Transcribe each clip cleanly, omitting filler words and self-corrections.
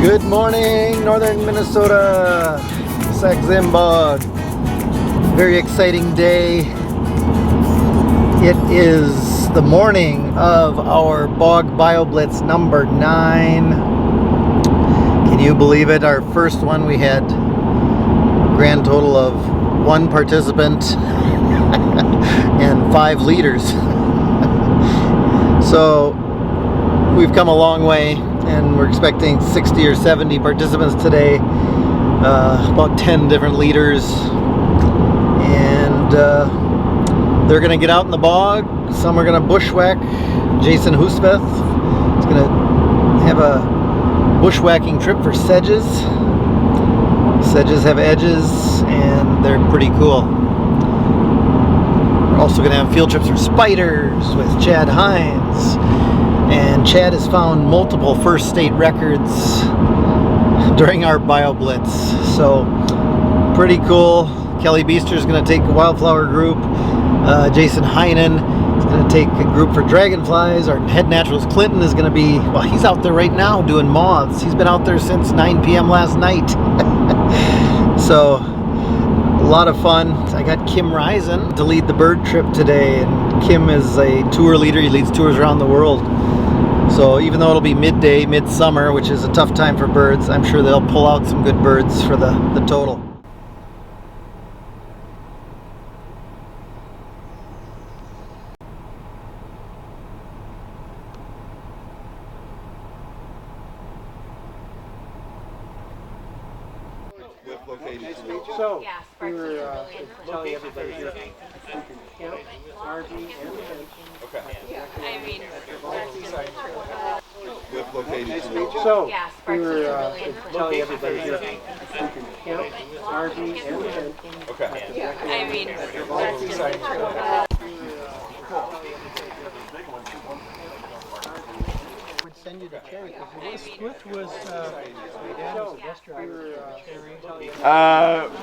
Good morning, northern Minnesota, Sax-Zim bog. Very exciting day. It is the morning of our Bog BioBlitz number 9. Can you believe it? Our first one, we had a grand total of 1 participant and 5 leaders. So we've come a long way, and we're expecting 60 or 70 participants today, about 10 different leaders, and they're going to get out in the bog. Some are going to bushwhack. Jason Husbeth is going to have a bushwhacking trip for sedges. Sedges have edges, and they're pretty cool. We're also going to have field trips for spiders with Chad Hines. And Chad has found multiple first state records during our BioBlitz. So, pretty cool. Kelly Beester is going to take a wildflower group. Jason Heinen is going to take a group for dragonflies. Our head naturalist Clinton is going to be, well, he's out there right now doing moths. He's been out there since 9 p.m. last night. So, a lot of fun. I got Kim Risen to lead the bird trip today, and Kim is a tour leader. He leads tours around the world. So even though it'll be midday, midsummer, which is a tough time for birds, I'm sure they'll pull out some good birds for the total. So, we were telling everybody here, camp, RV, and okay. I mean, With location. so, we were telling everybody here, camp, RV, and Okay. I mean, Send you the cherry. which was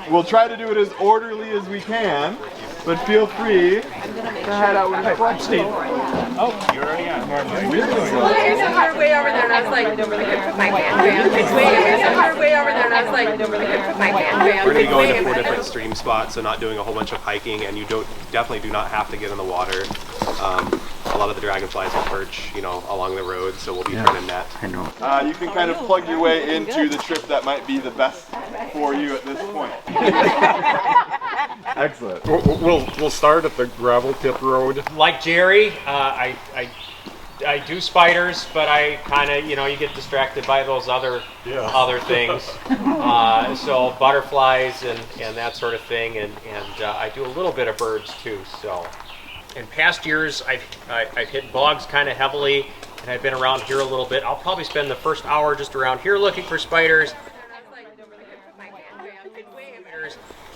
We'll try to do it as orderly as we can, but feel free to head out with the front seat. Oh, you're already on. there's somewhere way over there, and I was like, I could put my hand down. There's somewhere way over there, and I was like, I could put my hand down. We're going to be going to 4 different stream spots, so not doing a whole bunch of hiking, and you definitely do not have to get in the water. A lot of the dragonflies will perch, along the road, so we'll be trying to net. I know. You can kind of plug your way into the trip that might be the best for you at this point. Excellent. We'll start at the gravel pit road. Like Jerry, I do spiders, but I kind of, you get distracted by those other things. So butterflies and that sort of thing, and I do a little bit of birds too. So, in past years, I've hit bogs kind of heavily, and I've been around here a little bit. I'll probably spend the first hour just around here looking for spiders.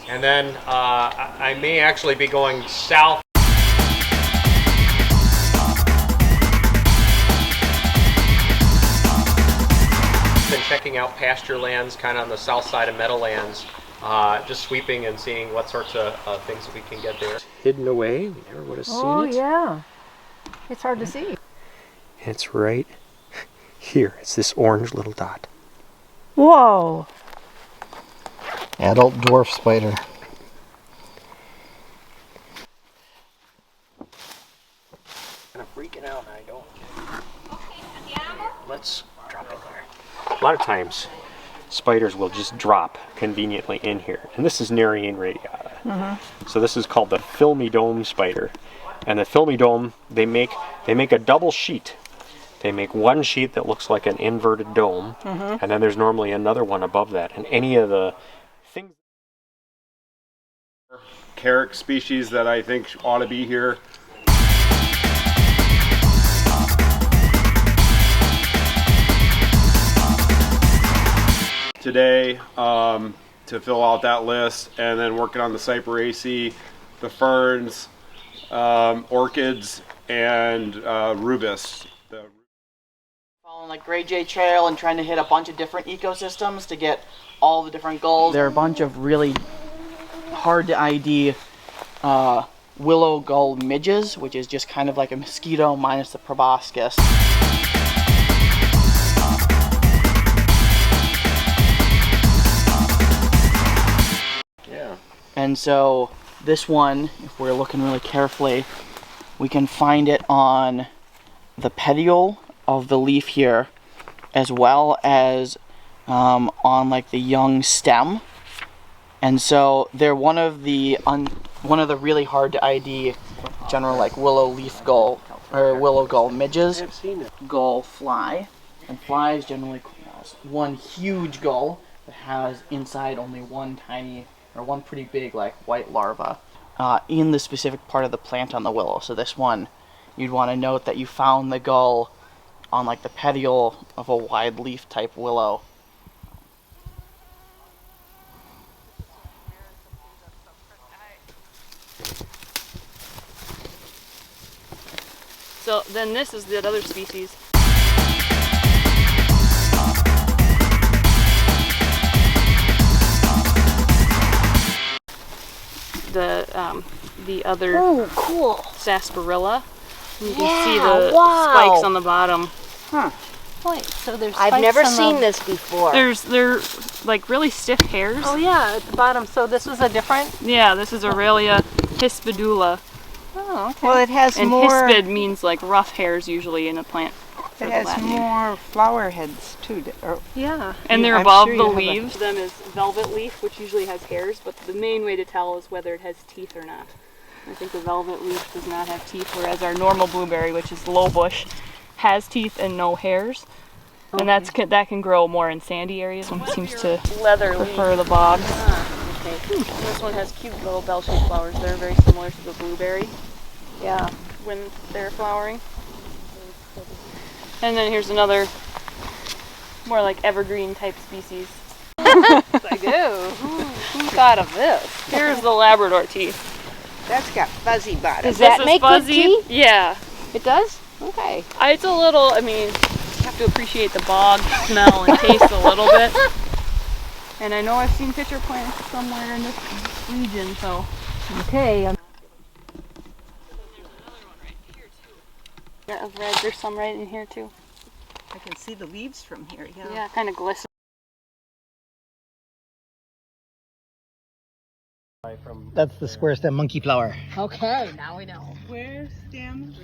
And then I may actually be going south. Been checking out pasture lands kind of on the south side of Meadowlands, just sweeping and seeing what sorts of things we can get there. Hidden away, you never would have seen it. Oh yeah, it's hard to see. It's right here. It's this orange little dot. Whoa. Adult dwarf spider. Kind of freaking out, I don't. Let's drop it there. A lot of times, spiders will just drop conveniently in here, and this is Nereine radiata. So this is called the filmy dome spider, and the filmy dome they make a double sheet. They make one sheet that looks like an inverted dome, and then there's normally another one above that, and any of the things. Carrick species that I think ought to be here. Today, to fill out that list, and then working on the Cyperaceae, the ferns, orchids, and rubus. Following like Gray Jay Trail and trying to hit a bunch of different ecosystems to get all the different goals. There are a bunch of really hard to ID willow gull midges, which is just kind of like a mosquito minus the proboscis. And so this one, if we're looking really carefully, we can find it on the petiole of the leaf here, as well as on like the young stem. And so they're one of the really hard to ID general like willow leaf gull or willow gull midges. I've seen it. Gull fly, and flies generally one huge gull that has inside only one tiny or one pretty big like white larva in the specific part of the plant on the willow. So this one, you'd want to note that you found the gull on like the petiole of a wide leaf type willow. So then this is the other species. The other cool. sarsaparilla. You can see the spikes on the bottom. Huh. Wait, so there's I've spikes never on seen the... this before. They're like really stiff hairs. Oh yeah, at the bottom. So this was a different... Yeah, this is Aurelia hispidula. Oh, okay. Well, it has And more. hispid means like rough hairs usually in a plant. It has more flower heads too. Yeah, and they're I'm above sure the you have leaves. Them is velvet leaf, which usually has hairs, but the main way to tell is whether it has teeth or not. I think the velvet leaf does not have teeth, whereas our normal blueberry, which is low bush, has teeth and no hairs. And that can grow more in sandy areas. One seems to prefer the bogs. Okay. This one has cute little bell-shaped flowers. They're very similar to the blueberry. Yeah. When they're flowering. And then here's another more like evergreen type species. I do. Who thought of this? Here's the Labrador teeth. That's got fuzzy bottom. Does that make good teeth? Yeah. It does? Okay. It's a little, I mean, you have to appreciate the bog smell and taste a little bit. And I know I've seen pitcher plants somewhere in this region, so. Okay. Yeah, of red. There's some right in here too. I can see the leaves from here, yeah. Yeah, kind of glisten. That's the square stem monkey flower. Okay, now we know. Square stem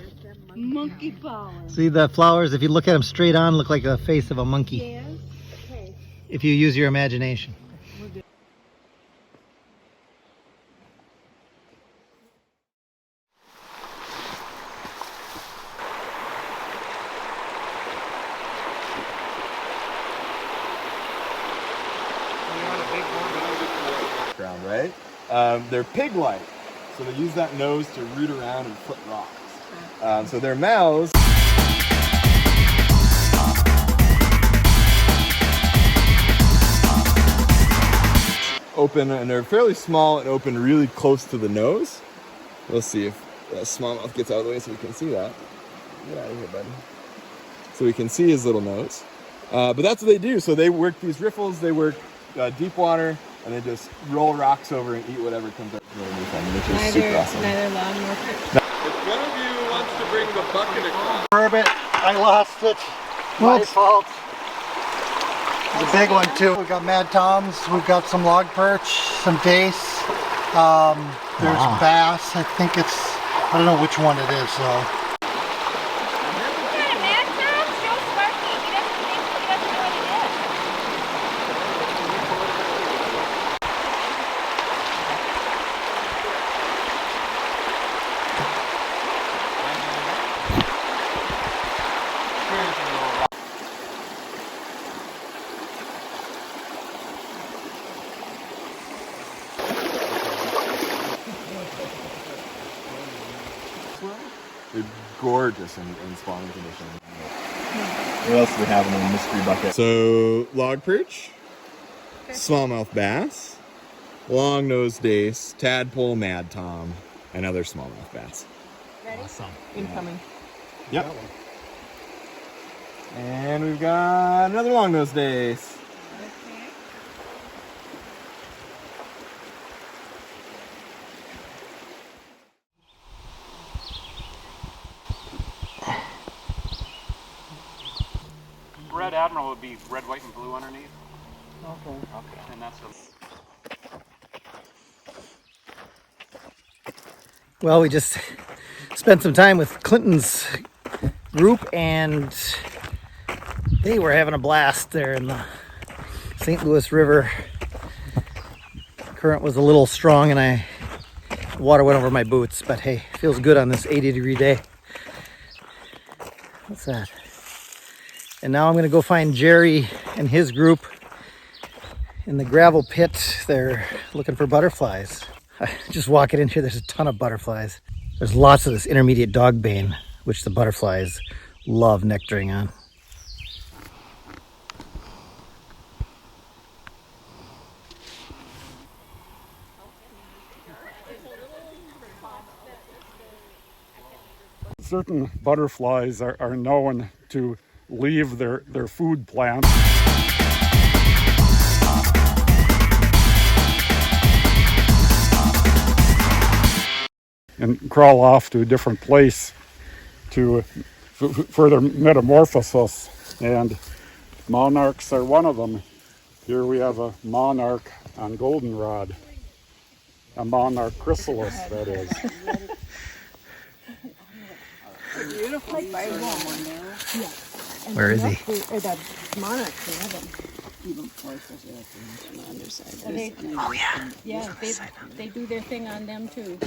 monkey flower. See the flowers, if you look at them straight on, look like the face of a monkey. Yes. Okay. If you use your imagination. Right? They're pig-like, so they use that nose to root around and foot rocks. So their mouths open, and they're fairly small and open really close to the nose. Let's see if that smallmouth gets out of the way so we can see that. Get out of here, buddy. So we can see his little nose. But that's what they do. So they work these riffles, they work deep water, and they just roll rocks over and eat whatever comes up underneath them, which is super awesome. Neither long nor quick. If one of you wants to bring the bucket across. Burbot, I lost it. My fault. It's a big one too. We've got mad toms, we've got some log perch, some dace. There's bass. I think it's, I don't know which one it is though. They're gorgeous in spawning condition. What else do we have in the mystery bucket? So, log perch, smallmouth bass, long-nosed dace, tadpole, mad tom, and other smallmouth bass. Ready? Awesome. Incoming. Yep. And we've got another long-nosed dace. Red Admiral would be red, white, and blue underneath. Okay. Okay. And that's a... Well, we just spent some time with Clinton's group, and they were having a blast there in the St. Louis River. Current was a little strong and water went over my boots, but hey, feels good on this 80-degree day. What's that? And now I'm going to go find Jerry and his group in the gravel pit. They're looking for butterflies. Just walking in here, there's a ton of butterflies. There's lots of this intermediate dogbane, which the butterflies love nectaring on. Certain butterflies are known to leave their food plants and crawl off to a different place to further metamorphosis, and monarchs are one of them. Here we have a monarch on goldenrod, a monarch chrysalis, that is. Where is he? Oh yeah. Yeah, they do their thing on them too.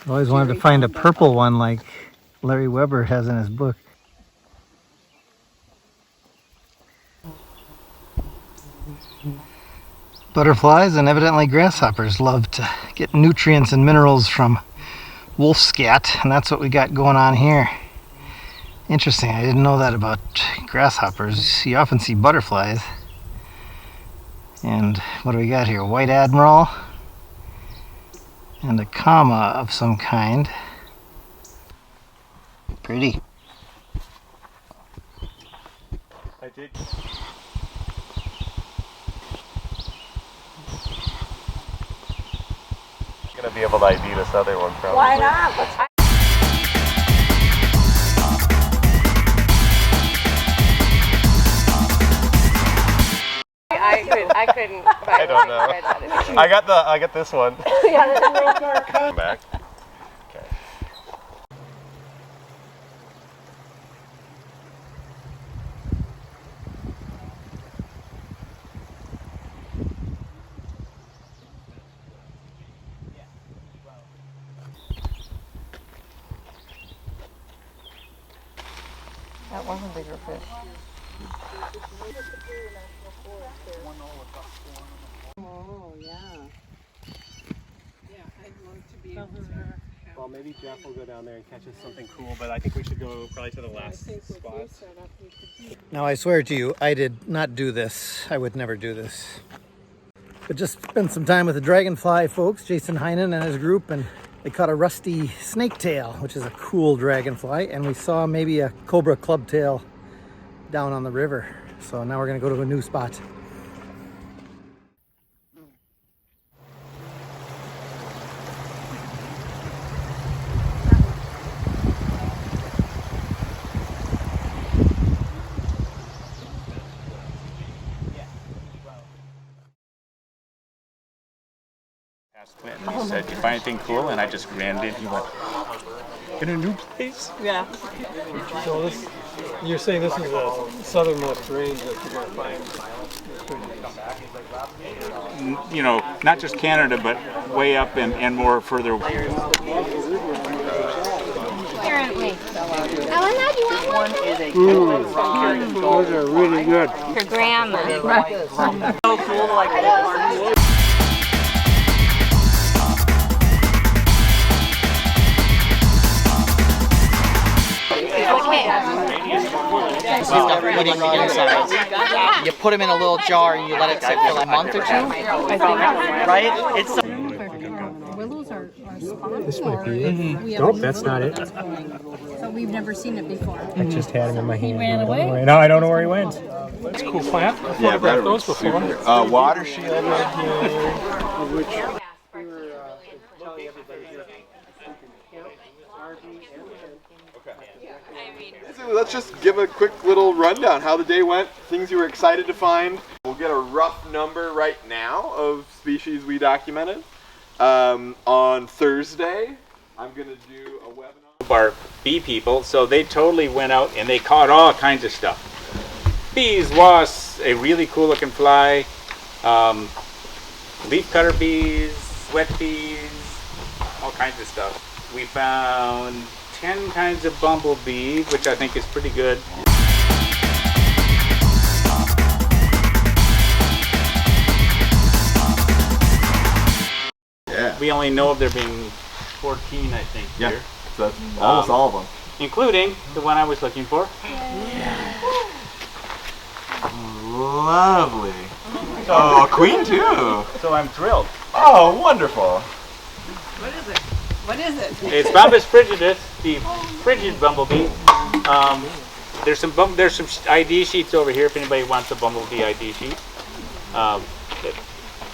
I always wanted to find a purple one like Larry Weber has in his book. Butterflies and evidently grasshoppers love to get nutrients and minerals from wolf scat, and that's what we got going on here. Interesting, I didn't know that about grasshoppers. You often see butterflies. And what do we got here? White admiral and a comma of some kind. Pretty. I did. Gonna be able to ID this other one probably. Why not? I couldn't. I don't know. I got this one. Come back. Okay. That was a bigger fish. Oh, yeah. Well, maybe Jeff will go down there and catch us something cool, but I think we should go probably to the last spot. Now I swear to you, I did not do this. I would never do this. But just spent some time with the dragonfly folks, Jason Heinen and his group, and they caught a rusty snaketail, which is a cool dragonfly, and we saw maybe a cobra clubtail down on the river. So now we're gonna go to a new spot. Clinton. He said, "You find anything cool?" And I just grinned it. He went, "In a new place?" Yeah. So this, you're saying this is the southernmost range that you're going to find? You know, not just Canada, but way up and more further. Apparently. Ellen, do you want one? Those are really good. For grandma. So cool to like He's got eating inside. You put them in a little jar and you let it sit for like a month or two. I think, right? It's Willows are spawning. This might be it. Nope, that's not it. So we've never seen it before. I just had him in my hand. He ran away? No, I don't know where he went. That's a cool plant. I've Yeah, photographed those before. Water shield right here. So let's just give a quick little rundown how the day went, things you were excited to find. We'll get got a rough number right now of species we documented. On Thursday, I'm going to do a webinar. Our bee people, so they totally went out and they caught all kinds of stuff. Bees, wasps, a really cool looking fly, leaf cutter bees, sweat bees, all kinds of stuff. We found 10 kinds of bumblebee, which I think is pretty good. Yeah. We only know of there being 14, I think, here. So that's almost all of them. Including the one I was looking for. Lovely. Oh, a queen too. So I'm thrilled. Oh, wonderful. What is it? What is it? It's Bombus frigidus, the frigid bumblebee. There's some ID sheets over here if anybody wants a bumblebee ID sheet.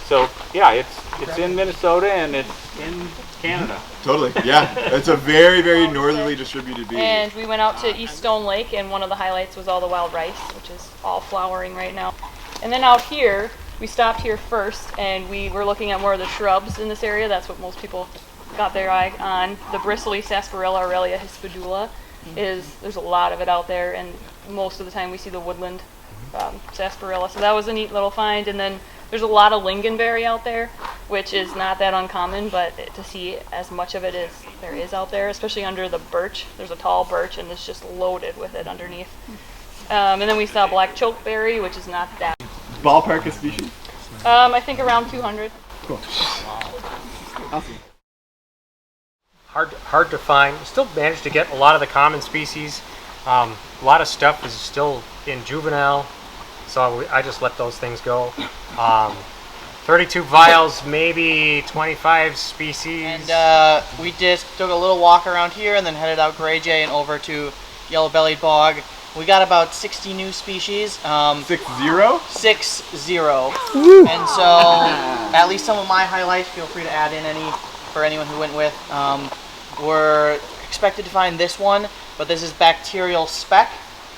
So yeah, it's in Minnesota and it's in Canada. Totally, yeah. It's a very, very northerly distributed bee. And we went out to East Stone Lake, and one of the highlights was all the wild rice, which is all flowering right now. And then out here, we stopped here first, and we were looking at more of the shrubs in this area. That's what most people got their eye on. The bristly sarsaparilla, Aurelia hispidula, there's a lot of it out there, and most of the time we see the woodland sarsaparilla. So that was a neat little find. And then there's a lot of lingonberry out there, which is not that uncommon, but to see as much of it as there is out there, especially under the birch. There's a tall birch, and it's just loaded with it underneath. And then we saw black chokeberry, which is not that. Ballpark of species? I think around 200. Cool. Awesome. Hard to find. Still managed to get a lot of the common species. A lot of stuff is still in juvenile, so I just let those things go. 32 vials, maybe 25 species. And we just took a little walk around here and then headed out Gray Jay and over to Yellow-bellied Bog. We got about 60 new species. 60? 60. And so, at least some of my highlights, feel free to add in any for anyone who went with. We're expected to find this one, but this is bacterial speck,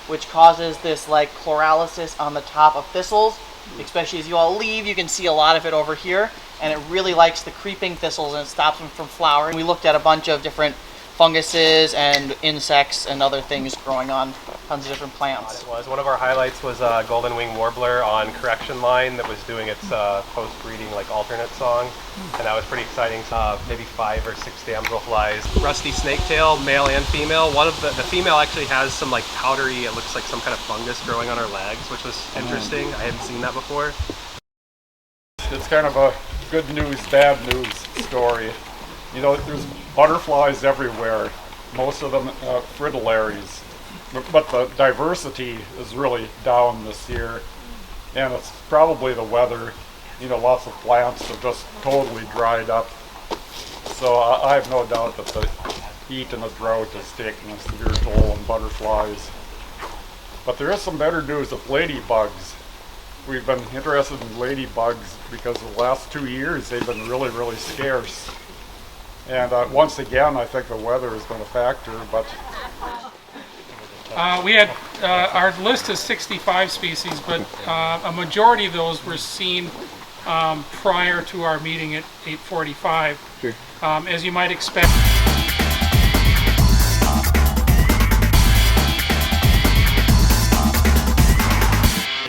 which causes this like chlorolysis on the top of thistles. Especially as you all leave, you can see a lot of it over here, and it really likes the creeping thistles and it stops them from flowering. We looked at a bunch of different funguses and insects and other things growing on tons of different plants. It was one of our highlights was a golden wing warbler on correction line that was doing its post-breeding like alternate song, and that was pretty exciting. Maybe 5 or 6 damselflies. Rusty snaketail, male and female. One of the female actually has some like powdery, it looks like some kind of fungus growing on her legs, which was interesting. I hadn't seen that before. It's kind of a good news, bad news story. You know, there's butterflies everywhere, most of them fritillaries, but the diversity is really down this year, and it's probably the weather. You know, lots of plants have just totally dried up, so I have no doubt that the heat and the drought is taking a severe toll on butterflies. But there is some better news with ladybugs. We've been interested in ladybugs because the last 2 years they've been really, really scarce. And once again, I think the weather has been a factor, but... We had, our list is 65 species, but a majority of those were seen prior to our meeting at 8:45. Sure. As you might expect.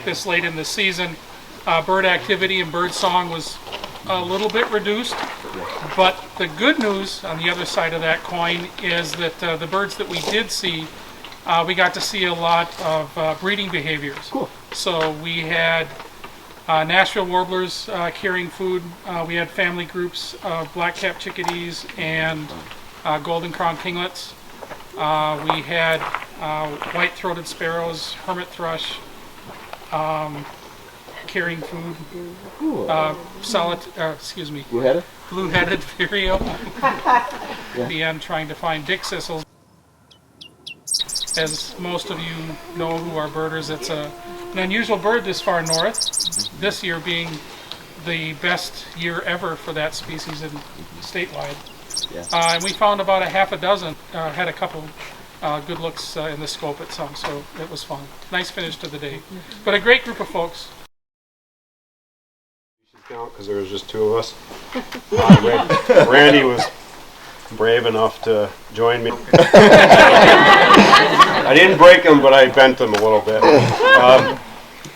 This late in the season, bird activity and bird song was a little bit reduced, but the good news on the other side of that coin is that the birds that we did see, we got to see a lot of breeding behaviors. Cool. So we had Nashville warblers carrying food. We had family groups of black-capped chickadees and golden crowned kinglets. We had white-throated sparrows, hermit thrush, carrying food. Blue-headed? Blue-headed vireo. And trying to find dick sissels. As most of you know who are birders, it's an unusual bird this far north. This year being the best year ever for that species in statewide. Yeah. And we found about a half a dozen. Had a couple good looks in the scope at some, so it was fun. Nice finish to the day. But a great group of folks. count because there was just 2 of us. Randy was brave enough to join me. I didn't break him, but I bent him a little bit.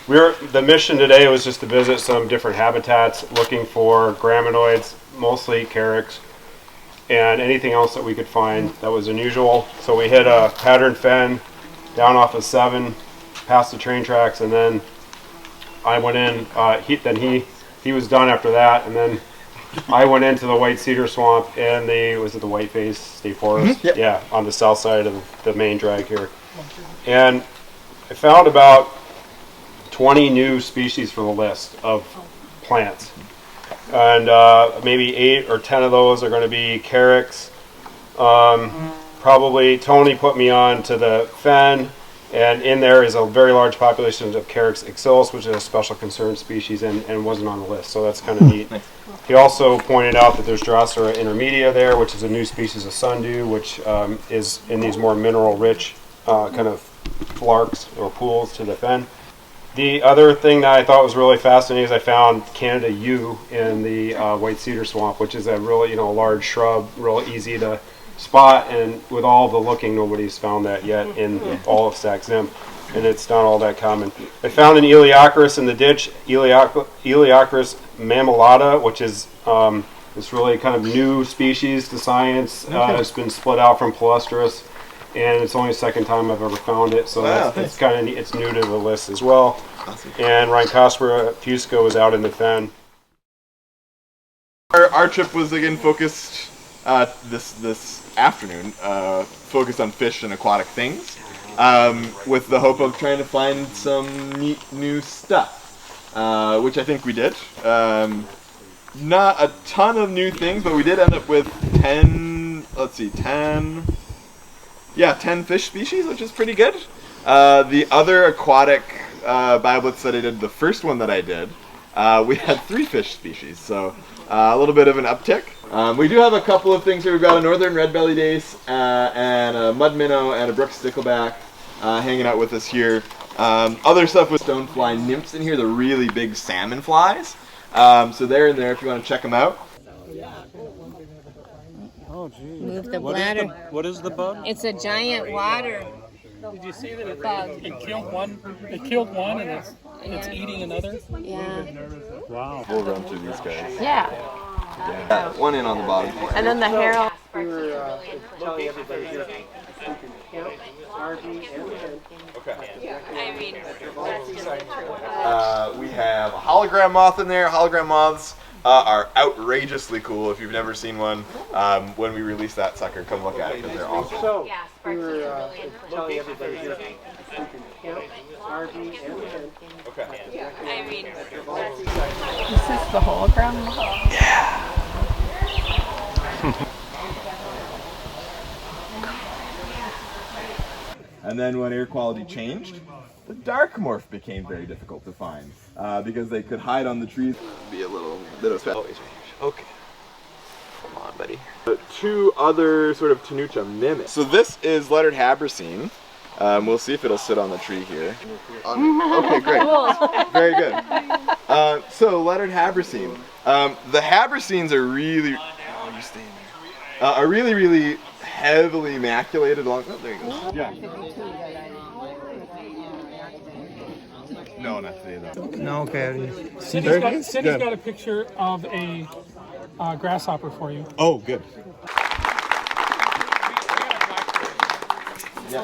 The mission today was just to visit some different habitats, looking for graminoids, mostly carex, and anything else that we could find that was unusual. So we hit a pattern fen down off of 7, past the train tracks, and then I went in. He was done after that, and then I went into the white cedar swamp and the White Face State Forest? Yep. Yeah, on the south side of the main drag here. And I found about 20 new species for the list of plants. And maybe 8 or 10 of those are going to be carex. Probably Tony put me on to the fen, and in there is a very large population of Carex exilis, which is a special concern species and wasn't on the list, so that's kind of neat. Nice. He also pointed out that there's Drosera intermedia there, which is a new species of sundew, which is in these more mineral-rich kind of flarks or pools to the fen. The other thing that I thought was really fascinating is I found Canada yew in the white cedar swamp, which is a really large shrub, real easy to spot, and with all the looking, nobody's found that yet in all of Sax-Zim, and it's not all that common. I found an Eleochris in the ditch, Eleochris mammallata, which is this really kind of new species to science. It's been split out from Palustris, and it's only the 2nd time I've ever found it, so it's kind of neat. It's new to the list as well. Awesome. And Rhynchospora fusca was out in the fen. Our trip was again focused this afternoon, focused on fish and aquatic things, with the hope of trying to find some neat new stuff, which I think we did. Not a ton of new things, but we did end up with 10 fish species, which is pretty good. The other aquatic BioBlitz that I did, the first one that I did, we had 3 fish species, so a little bit of an uptick. We do have a couple of things here. We've got a northern red-bellied dace and a mud minnow and a brook stickleback hanging out with us here. Other stuff with stonefly nymphs in here, the really big salmon flies. So they're in there if you want to check them out. Oh, geez. Move the bladder. What is the bug? It's a giant water. Did you see that it killed one? It killed one, and it's eating another. Yeah. Wow. We'll run through these guys. Yeah. Yeah, one in on the bottom. And then the hair. We were telling everybody here we can count RV and tent. Okay. I mean, We have a hologram moth in there. Hologram moths are outrageously cool. If you've never seen one, when we release that sucker, come look at it because they're awesome. So we were telling everybody here we can count RV and tent. Okay. I mean, This is the hologram. And then when air quality changed, the dark morph became very difficult to find because they could hide on the trees. Be a little bit of space. Okay. Come on, buddy. 2 other sort of tenuta mimics. So this is lettered habracine. We'll see if it'll sit on the tree here. Okay, great. Very good. So lettered habracine. The habracines are really, really heavily maculated along. Oh, there you go. Yeah. No, not today though. No, okay. Cindy's got a picture of a grasshopper for you. Oh, good. Yeah.